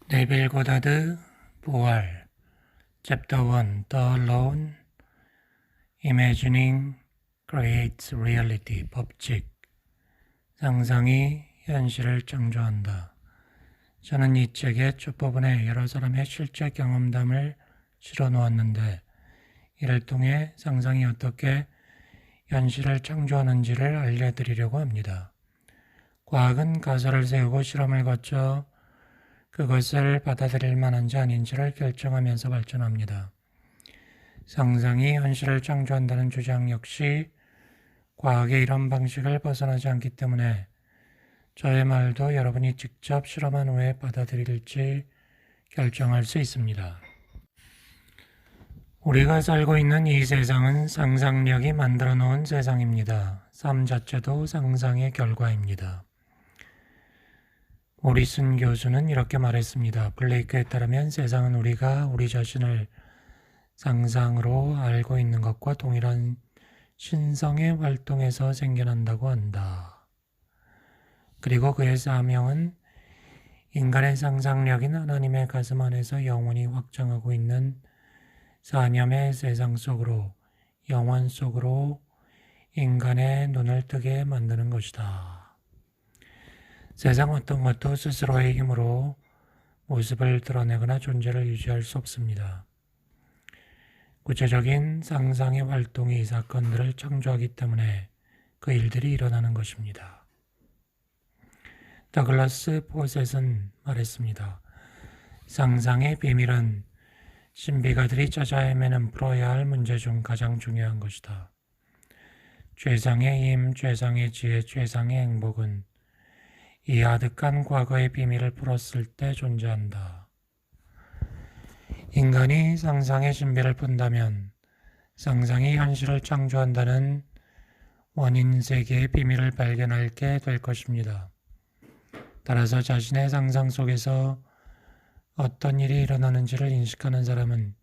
네빌 고다드 부활 챕터 1 The Alone Imagining Creates Reality 법칙 상상이 현실을 창조한다. 저는 이 책의 첫부분에 여러 사람의 실제 경험담을 실어 놓았는데 이를 통해 상상이 어떻게 현실을 창조하는지를 알려드리려고 합니다. 과학은 가설을 세우고 실험을 거쳐 그것을 받아들일 만한지 아닌지를 결정하면서 발전합니다. 상상이 현실을 창조한다는 주장 역시 과학의 이런 방식을 벗어나지 않기 때문에 저의 말도 여러분이 직접 실험한 후에 받아들일지 결정할 수 있습니다. 우리가 살고 있는 이 세상은 상상력이 만들어 놓은 세상입니다. 삶 자체도 상상의 결과입니다. 모리슨 교수는 이렇게 말했습니다. 블레이크에 따르면 세상은 우리가 우리 자신을 상상으로 알고 있는 것과 동일한 신성의 활동에서 생겨난다고 한다. 그리고 그의 사명은 인간의 상상력인 하나님의 가슴 안에서 영원히 확장하고 있는 사념의 세상 속으로, 영원 속으로 인간의 눈을 뜨게 만드는 것이다. 세상 어떤 것도 스스로의 힘으로 모습을 드러내거나 존재를 유지할 수 없습니다. 구체적인 상상의 활동이 이 사건들을 창조하기 때문에 그 일들이 일어나는 것입니다. 더글라스 포셋은 말했습니다. 상상의 비밀은 신비가들이 찾아 헤매는 풀어야 할 문제 중 가장 중요한 것이다. 최상의 힘, 최상의 지혜, 최상의 행복은 이 아득한 과거의 비밀을 풀었을 때 존재한다. 인간이 상상의 신비를 푼다면 상상이 현실을 창조한다는 원인 세계의 비밀을 발견하게 될 것입니다. 따라서 자신의 상상 속에서 어떤 일이 일어나는지를 인식하는 사람은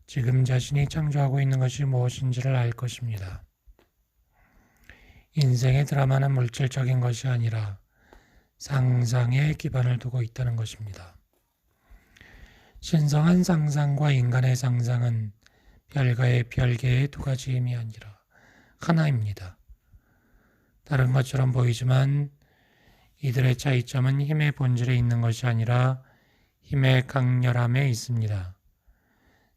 지금 자신이 창조하고 있는 것이 무엇인지를 알 것입니다. 인생의 드라마는 물질적인 것이 아니라 상상에 기반을 두고 있다는 것입니다. 신성한 상상과 인간의 상상은 별개의 두 가지 힘이 아니라 하나입니다. 다른 것처럼 보이지만 이들의 차이점은 힘의 본질에 있는 것이 아니라 힘의 강렬함에 있습니다.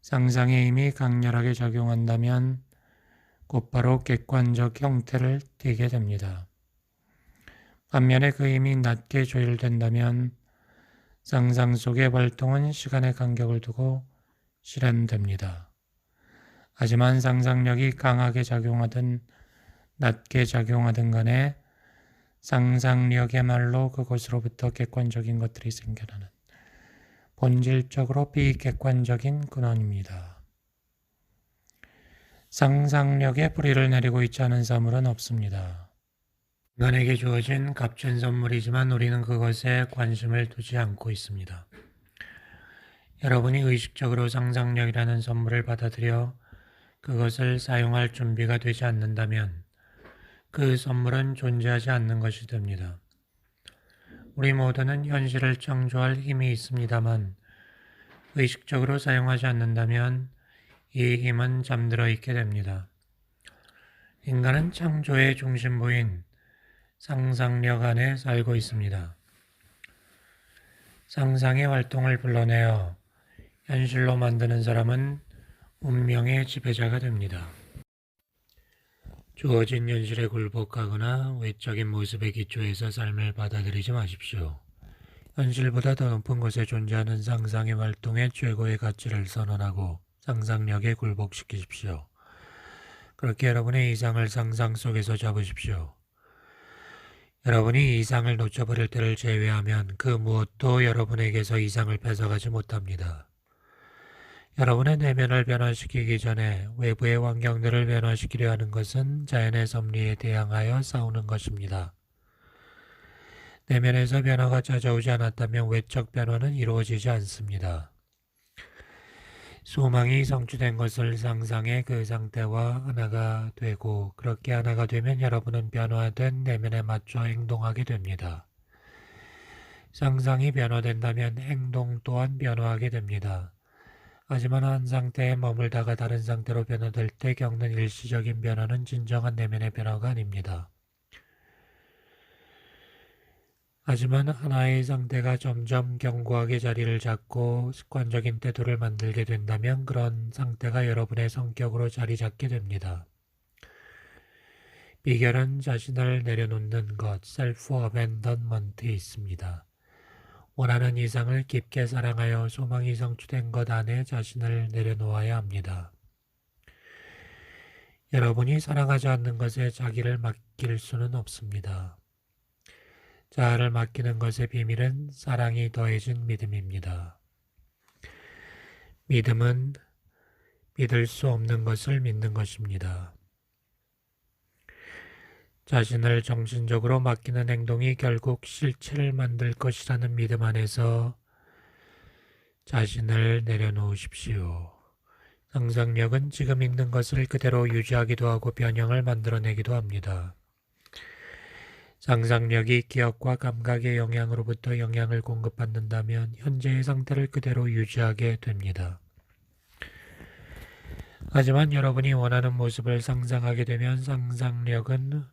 상상의 힘이 강렬하게 작용한다면 곧바로 객관적 형태를 띠게 됩니다. 반면에 그 힘이 낮게 조율된다면 상상 속의 활동은 시간의 간격을 두고 실현됩니다. 하지만 상상력이 강하게 작용하든 낮게 작용하든 간에 상상력의말로 그것으로부터 객관적인 것들이 생겨나는 본질적으로 비객관적인 근원입니다. 상상력에 뿌리를 내리고 있지 않은 사물은 없습니다. 인간에게 주어진 값진 선물이지만 우리는 그것에 관심을 두지 않고 있습니다. 여러분이 의식적으로 상상력이라는 선물을 받아들여 그것을 사용할 준비가 되지 않는다면 그 선물은 존재하지 않는 것이 됩니다. 우리 모두는 현실을 창조할 힘이 있습니다만 의식적으로 사용하지 않는다면 이 힘은 잠들어 있게 됩니다. 인간은 창조의 중심부인 상상력 안에 살고 있습니다. 상상의 활동을 불러내어 현실로 만드는 사람은 운명의 지배자가 됩니다. 주어진 현실에 굴복하거나 외적인 모습에 기초해서 삶을 받아들이지 마십시오. 현실보다 더 높은 곳에 존재하는 상상의 활동의 최고의 가치를 선언하고 상상력에 굴복시키십시오. 그렇게 여러분의 이상을 상상 속에서 잡으십시오. 여러분이 이상을 놓쳐버릴 때를 제외하면 그 무엇도 여러분에게서 이상을 뺏어가지 못합니다. 여러분의 내면을 변화시키기 전에 외부의 환경들을 변화시키려 하는 것은 자연의 섭리에 대항하여 싸우는 것입니다. 내면에서 변화가 찾아오지 않았다면 외적 변화는 이루어지지 않습니다. 소망이 성취된 것을 상상해 그 상태와 하나가 되고 그렇게 하나가 되면 여러분은 변화된 내면에 맞춰 행동하게 됩니다. 상상이 변화된다면 행동 또한 변화하게 됩니다. 하지만 한 상태에 머물다가 다른 상태로 변화될 때 겪는 일시적인 변화는 진정한 내면의 변화가 아닙니다. 하지만 하나의 상태가 점점 견고하게 자리를 잡고 습관적인 태도를 만들게 된다면 그런 상태가 여러분의 성격으로 자리 잡게 됩니다. 비결은 자신을 내려놓는 것, 셀프 어벤던먼트에 있습니다. 원하는 이상을 깊게 사랑하여 소망이 성취된 것 안에 자신을 내려놓아야 합니다. 여러분이 사랑하지 않는 것에 자기를 맡길 수는 없습니다. 자아를 맡기는 것의 비밀은 사랑이 더해진 믿음입니다. 믿음은 믿을 수 없는 것을 믿는 것입니다. 자신을 정신적으로 맡기는 행동이 결국 실체를 만들 것이라는 믿음 안에서 자신을 내려놓으십시오. 상상력은 지금 있는 것을 그대로 유지하기도 하고 변형을 만들어내기도 합니다. 상상력이 기억과 감각의 영향으로부터 영향을 공급받는다면 현재의 상태를 그대로 유지하게 됩니다. 하지만 여러분이 원하는 모습을 상상하게 되면 상상력은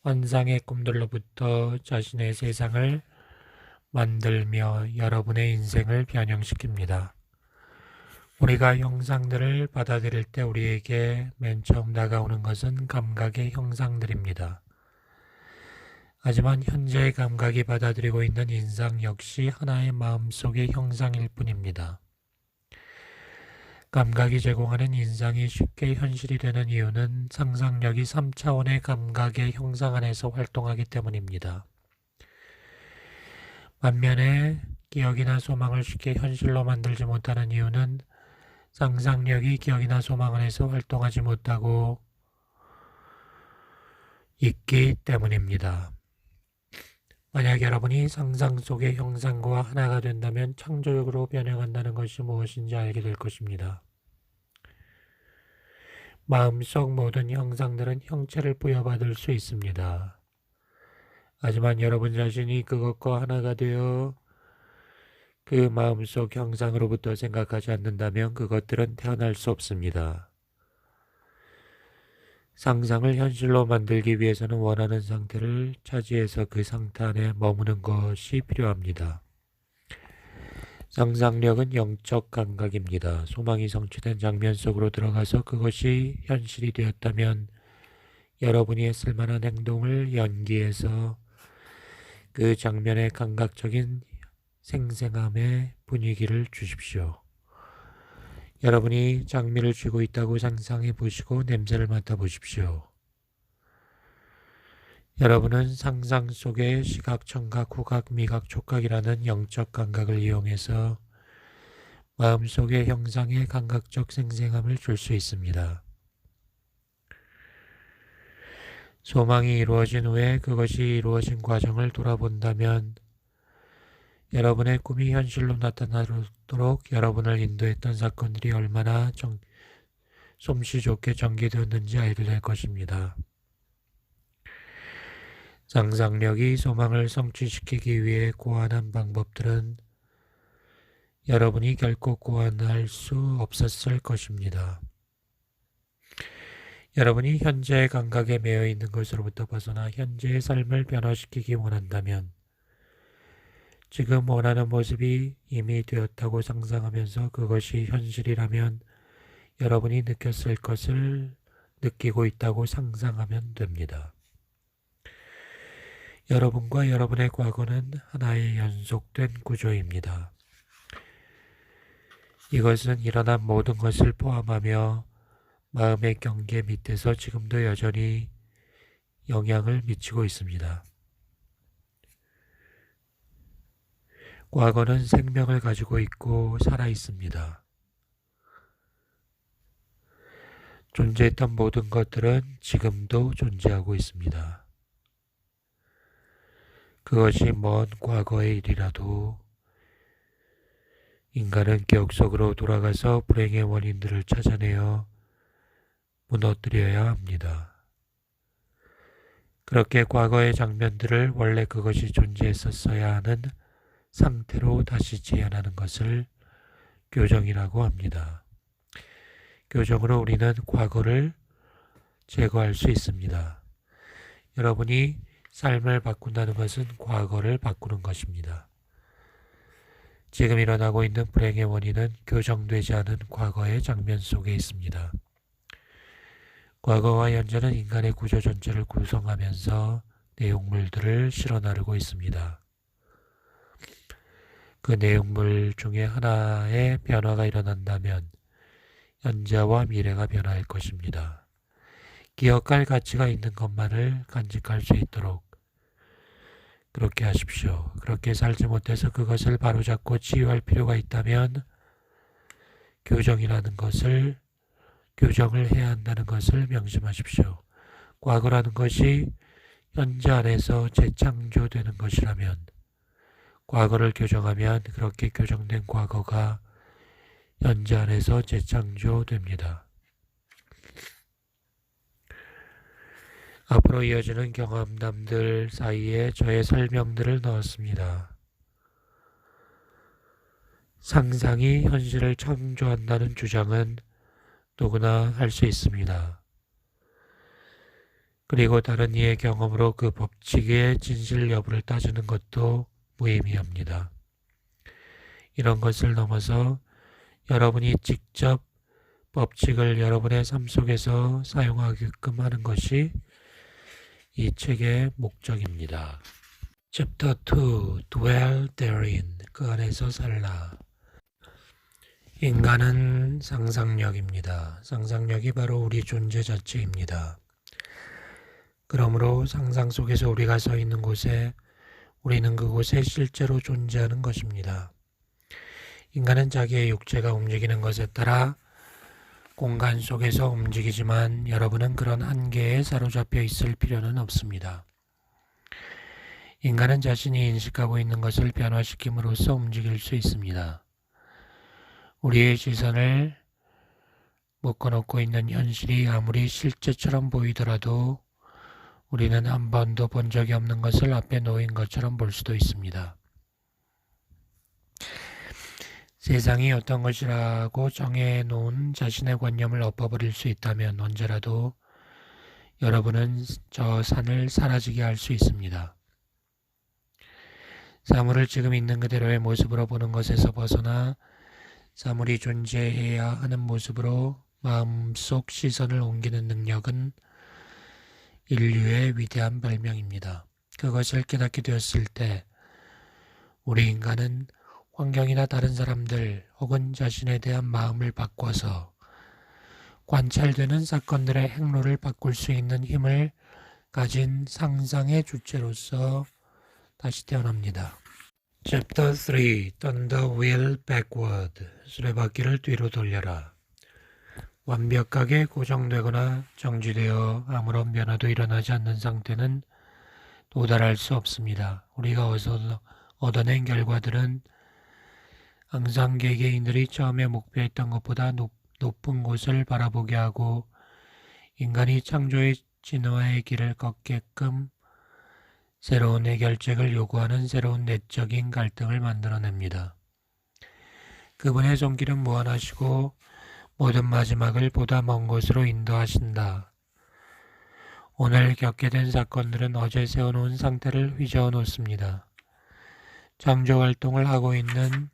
환상의 꿈들로부터 자신의 세상을 만들며 여러분의 인생을 변형시킵니다. 우리가 형상들을 받아들일 때 우리에게 맨 처음 다가오는 것은 감각의 형상들입니다. 하지만 현재의 감각이 받아들이고 있는 인상 역시 하나의 마음속의 형상일 뿐입니다. 감각이 제공하는 인상이 쉽게 현실이 되는 이유는 상상력이 3차원의 감각의 형상 안에서 활동하기 때문입니다. 반면에 기억이나 소망을 쉽게 현실로 만들지 못하는 이유는 상상력이 기억이나 소망 안에서 활동하지 못하고 있기 때문입니다. 만약 여러분이 상상 속의 형상과 하나가 된다면 창조적으로 변형한다는 것이 무엇인지 알게 될 것입니다. 마음속 모든 형상들은 형체를 부여받을 수 있습니다. 하지만 여러분 자신이 그것과 하나가 되어 그 마음속 형상으로부터 생각하지 않는다면 그것들은 태어날 수 없습니다. 상상을 현실로 만들기 위해서는 원하는 상태를 차지해서 그 상태 안에 머무는 것이 필요합니다. 상상력은 영적 감각입니다. 소망이 성취된 장면 속으로 들어가서 그것이 현실이 되었다면 여러분이 했을 만한 행동을 연기해서 그 장면의 감각적인 생생함의 분위기를 주십시오. 여러분이 장미를 쥐고 있다고 상상해 보시고 냄새를 맡아 보십시오. 여러분은 상상 속의 시각, 청각, 후각, 미각, 촉각이라는 영적 감각을 이용해서 마음속의 형상의 감각적 생생함을 줄 수 있습니다. 소망이 이루어진 후에 그것이 이루어진 과정을 돌아본다면 여러분의 꿈이 현실로 나타나도록 여러분을 인도했던 사건들이 얼마나 솜씨 좋게 전개되었는지 알게 될 것입니다. 상상력이 소망을 성취시키기 위해 고안한 방법들은 여러분이 결코 고안할 수 없었을 것입니다. 여러분이 현재의 감각에 매여 있는 것으로부터 벗어나 현재의 삶을 변화시키기 원한다면 지금 원하는 모습이 이미 되었다고 상상하면서 그것이 현실이라면 여러분이 느꼈을 것을 느끼고 있다고 상상하면 됩니다. 여러분과 여러분의 과거는 하나의 연속된 구조입니다. 이것은 일어난 모든 것을 포함하며 마음의 경계 밑에서 지금도 여전히 영향을 미치고 있습니다. 과거는 생명을 가지고 있고 살아 있습니다. 존재했던 모든 것들은 지금도 존재하고 있습니다. 그것이 먼 과거의 일이라도 인간은 기억 속으로 돌아가서 불행의 원인들을 찾아내어 무너뜨려야 합니다. 그렇게 과거의 장면들을 원래 그것이 존재했었어야 하는 상태로 다시 재현하는 것을 교정이라고 합니다. 교정으로 우리는 과거를 제거할 수 있습니다. 여러분이 삶을 바꾼다는 것은 과거를 바꾸는 것입니다. 지금 일어나고 있는 불행의 원인은 교정되지 않은 과거의 장면 속에 있습니다. 과거와 현재는 인간의 구조 전체를 구성하면서 내용물들을 실어 나르고 있습니다. 그 내용물 중에 하나의 변화가 일어난다면 현재와 미래가 변화할 것입니다. 기억할 가치가 있는 것만을 간직할 수 있도록 그렇게 하십시오. 그렇게 살지 못해서 그것을 바로잡고 치유할 필요가 있다면 교정을 해야 한다는 것을 명심하십시오. 과거라는 것이 현재 안에서 재창조되는 것이라면 과거를 교정하면 그렇게 교정된 과거가 현재 안에서 재창조됩니다. 앞으로 이어지는 경험담들 사이에 저의 설명들을 넣었습니다. 상상이 현실을 창조한다는 주장은 누구나 할 수 있습니다. 그리고 다른 이의 경험으로 그 법칙의 진실 여부를 따지는 것도 무의미합니다. 이런 것을 넘어서 여러분이 직접 법칙을 여러분의 삶 속에서 사용하게끔 하는 것이 이 책의 목적입니다. Chapter 2. Dwell therein. 그 안에서 살라. 인간은 상상력입니다. 상상력이 바로 우리 존재 자체입니다. 그러므로 상상 속에서 우리가 서 있는 곳에 우리는 그곳에 실제로 존재하는 것입니다. 인간은 자기의 육체가 움직이는 것에 따라 공간 속에서 움직이지만 여러분은 그런 한계에 사로잡혀 있을 필요는 없습니다. 인간은 자신이 인식하고 있는 것을 변화시킴으로써 움직일 수 있습니다. 우리의 시선을 묶어놓고 있는 현실이 아무리 실제처럼 보이더라도 우리는 한 번도 본 적이 없는 것을 앞에 놓인 것처럼 볼 수도 있습니다. 세상이 어떤 것이라고 정해놓은 자신의 관념을 엎어버릴 수 있다면 언제라도 여러분은 저 산을 사라지게 할 수 있습니다. 사물을 지금 있는 그대로의 모습으로 보는 것에서 벗어나 사물이 존재해야 하는 모습으로 마음속 시선을 옮기는 능력은 인류의 위대한 발명입니다. 그것을 깨닫게 되었을 때 우리 인간은 환경이나 다른 사람들 혹은 자신에 대한 마음을 바꿔서 관찰되는 사건들의 행로를 바꿀 수 있는 힘을 가진 상상의 주체로서 다시 태어납니다. Chapter 3. Turn the wheel backward. 수레바퀴를 뒤로 돌려라. 완벽하게 고정되거나 정지되어 아무런 변화도 일어나지 않는 상태는 도달할 수 없습니다. 우리가 얻어낸 결과들은 항상 개개인들이 처음에 목표했던 것보다 높은 곳을 바라보게 하고 인간이 창조의 진화의 길을 걷게끔 새로운 해결책을 요구하는 새로운 내적인 갈등을 만들어냅니다. 그분의 손길은 무한하시고 모든 마지막을 보다 먼 곳으로 인도하신다. 오늘 겪게 된 사건들은 어제 세워놓은 상태를 휘저어 놓습니다. 창조 활동을 하고 있는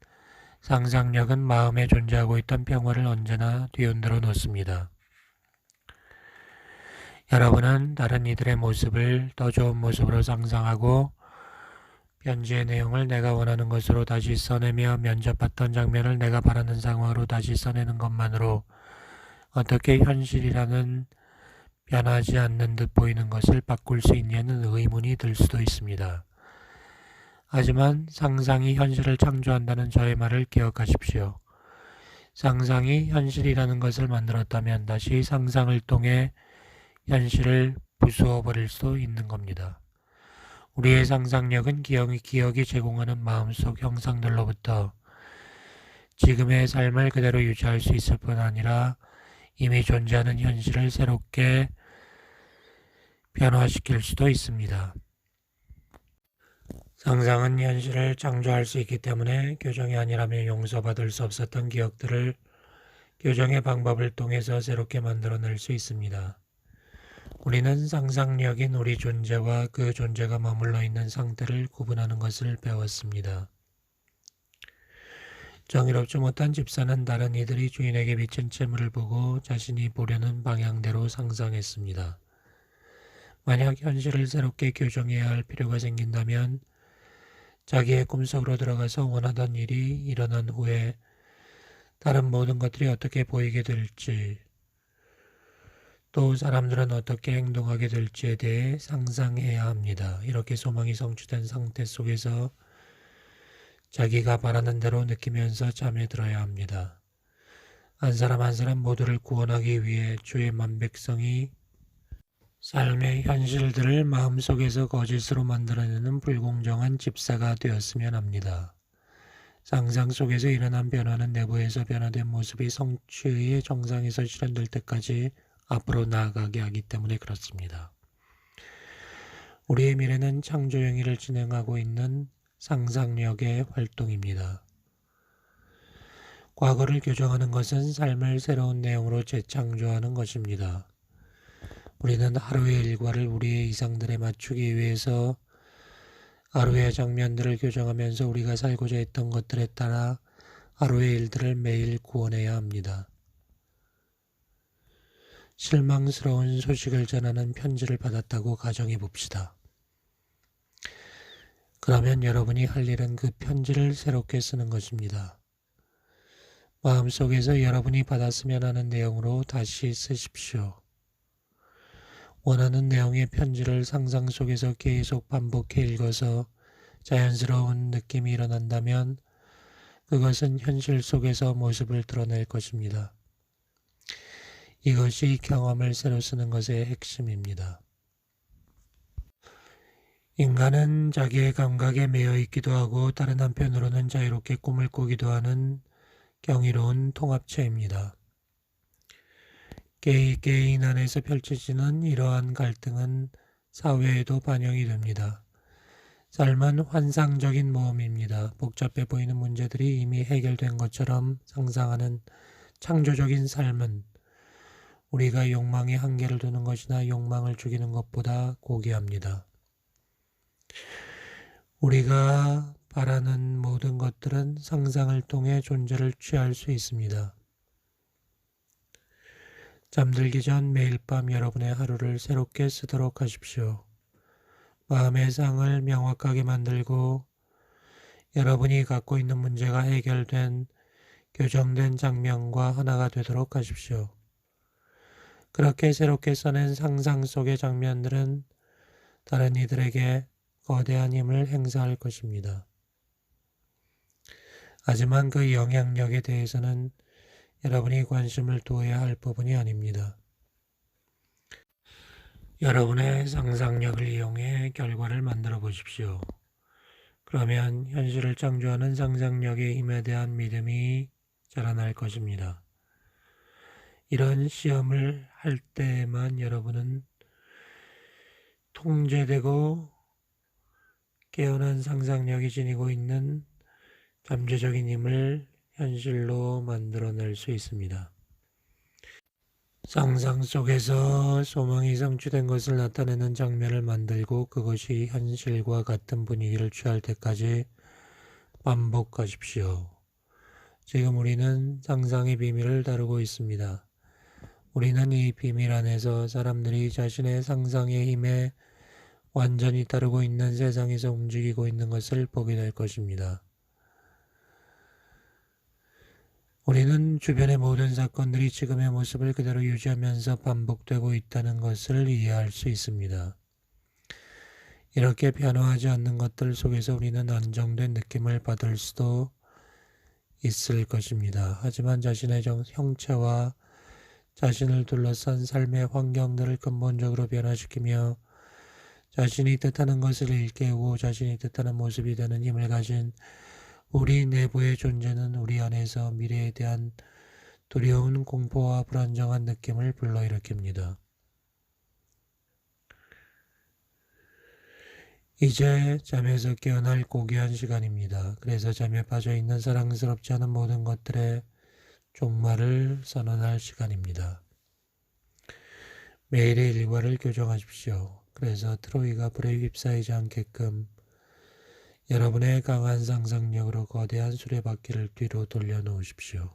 상상력은 마음에 존재하고 있던 평화를 언제나 뒤흔들어 놓습니다. 여러분은 다른 이들의 모습을 더 좋은 모습으로 상상하고 편지의 내용을 내가 원하는 것으로 다시 써내며 면접받던 장면을 내가 바라는 상황으로 다시 써내는 것만으로 어떻게 현실이라는 변하지 않는 듯 보이는 것을 바꿀 수 있냐는 의문이 들 수도 있습니다. 하지만 상상이 현실을 창조한다는 저의 말을 기억하십시오. 상상이 현실이라는 것을 만들었다면 다시 상상을 통해 현실을 부수어 버릴 수 있는 겁니다. 우리의 상상력은 기억이 제공하는 마음속 형상들로부터 지금의 삶을 그대로 유지할 수 있을 뿐 아니라 이미 존재하는 현실을 새롭게 변화시킬 수도 있습니다. 상상은 현실을 창조할 수 있기 때문에 교정이 아니라면 용서받을 수 없었던 기억들을 교정의 방법을 통해서 새롭게 만들어낼 수 있습니다. 우리는 상상력인 우리 존재와 그 존재가 머물러 있는 상태를 구분하는 것을 배웠습니다. 정의롭지 못한 집사는 다른 이들이 주인에게 비친 채무를 보고 자신이 보려는 방향대로 상상했습니다. 만약 현실을 새롭게 교정해야 할 필요가 생긴다면 자기의 꿈속으로 들어가서 원하던 일이 일어난 후에 다른 모든 것들이 어떻게 보이게 될지, 또 사람들은 어떻게 행동하게 될지에 대해 상상해야 합니다. 이렇게 소망이 성취된 상태 속에서 자기가 바라는 대로 느끼면서 잠에 들어야 합니다. 한 사람 한 사람 모두를 구원하기 위해 주의 만백성이 삶의 현실들을 마음속에서 거짓으로 만들어내는 불공정한 집사가 되었으면 합니다. 상상 속에서 일어난 변화는 내부에서 변화된 모습이 성취의 정상에서 실현될 때까지 앞으로 나아가게 하기 때문에 그렇습니다. 우리의 미래는 창조 행위를 진행하고 있는 상상력의 활동입니다. 과거를 교정하는 것은 삶을 새로운 내용으로 재창조하는 것입니다. 우리는 하루의 일과를 우리의 이상들에 맞추기 위해서 하루의 장면들을 교정하면서 우리가 살고자 했던 것들에 따라 하루의 일들을 매일 구원해야 합니다. 실망스러운 소식을 전하는 편지를 받았다고 가정해 봅시다. 그러면 여러분이 할 일은 그 편지를 새롭게 쓰는 것입니다. 마음속에서 여러분이 받았으면 하는 내용으로 다시 쓰십시오. 원하는 내용의 편지를 상상 속에서 계속 반복해 읽어서 자연스러운 느낌이 일어난다면 그것은 현실 속에서 모습을 드러낼 것입니다. 이것이 경험을 새로 쓰는 것의 핵심입니다. 인간은 자기의 감각에 매여 있기도 하고 다른 한편으로는 자유롭게 꿈을 꾸기도 하는 경이로운 통합체입니다. 개인 안에서 펼쳐지는 이러한 갈등은 사회에도 반영이 됩니다. 삶은 환상적인 모험입니다. 복잡해 보이는 문제들이 이미 해결된 것처럼 상상하는 창조적인 삶은 우리가 욕망에 한계를 두는 것이나 욕망을 죽이는 것보다 고귀합니다. 우리가 바라는 모든 것들은 상상을 통해 존재를 취할 수 있습니다. 잠들기 전 매일 밤 여러분의 하루를 새롭게 쓰도록 하십시오. 마음의 상을 명확하게 만들고 여러분이 갖고 있는 문제가 해결된 교정된 장면과 하나가 되도록 하십시오. 그렇게 새롭게 써낸 상상 속의 장면들은 다른 이들에게 거대한 힘을 행사할 것입니다. 하지만 그 영향력에 대해서는 여러분이 관심을 두어야 할 부분이 아닙니다. 여러분의 상상력을 이용해 결과를 만들어 보십시오. 그러면 현실을 창조하는 상상력의 힘에 대한 믿음이 자라날 것입니다. 이런 시험을 할 때에만 여러분은 통제되고 깨어난 상상력이 지니고 있는 잠재적인 힘을 현실로 만들어낼 수 있습니다. 상상 속에서 소망이 성취된 것을 나타내는 장면을 만들고 그것이 현실과 같은 분위기를 취할 때까지 반복하십시오. 지금 우리는 상상의 비밀을 다루고 있습니다. 우리는 이 비밀 안에서 사람들이 자신의 상상의 힘에 완전히 따르고 있는 세상에서 움직이고 있는 것을 보게 될 것입니다. 우리는 주변의 모든 사건들이 지금의 모습을 그대로 유지하면서 반복되고 있다는 것을 이해할 수 있습니다. 이렇게 변화하지 않는 것들 속에서 우리는 안정된 느낌을 받을 수도 있을 것입니다. 하지만 자신의 형체와 자신을 둘러싼 삶의 환경들을 근본적으로 변화시키며 자신이 뜻하는 것을 일깨우고 자신이 뜻하는 모습이 되는 힘을 가진 우리 내부의 존재는 우리 안에서 미래에 대한 두려운 공포와 불안정한 느낌을 불러일으킵니다. 이제 잠에서 깨어날 고귀한 시간입니다. 그래서 잠에 빠져 있는 사랑스럽지 않은 모든 것들의 종말을 선언할 시간입니다. 매일의 일과를 교정하십시오. 그래서 트로이가 불에 휩싸이지 않게끔 여러분의 강한 상상력으로 거대한 수레바퀴를 뒤로 돌려놓으십시오.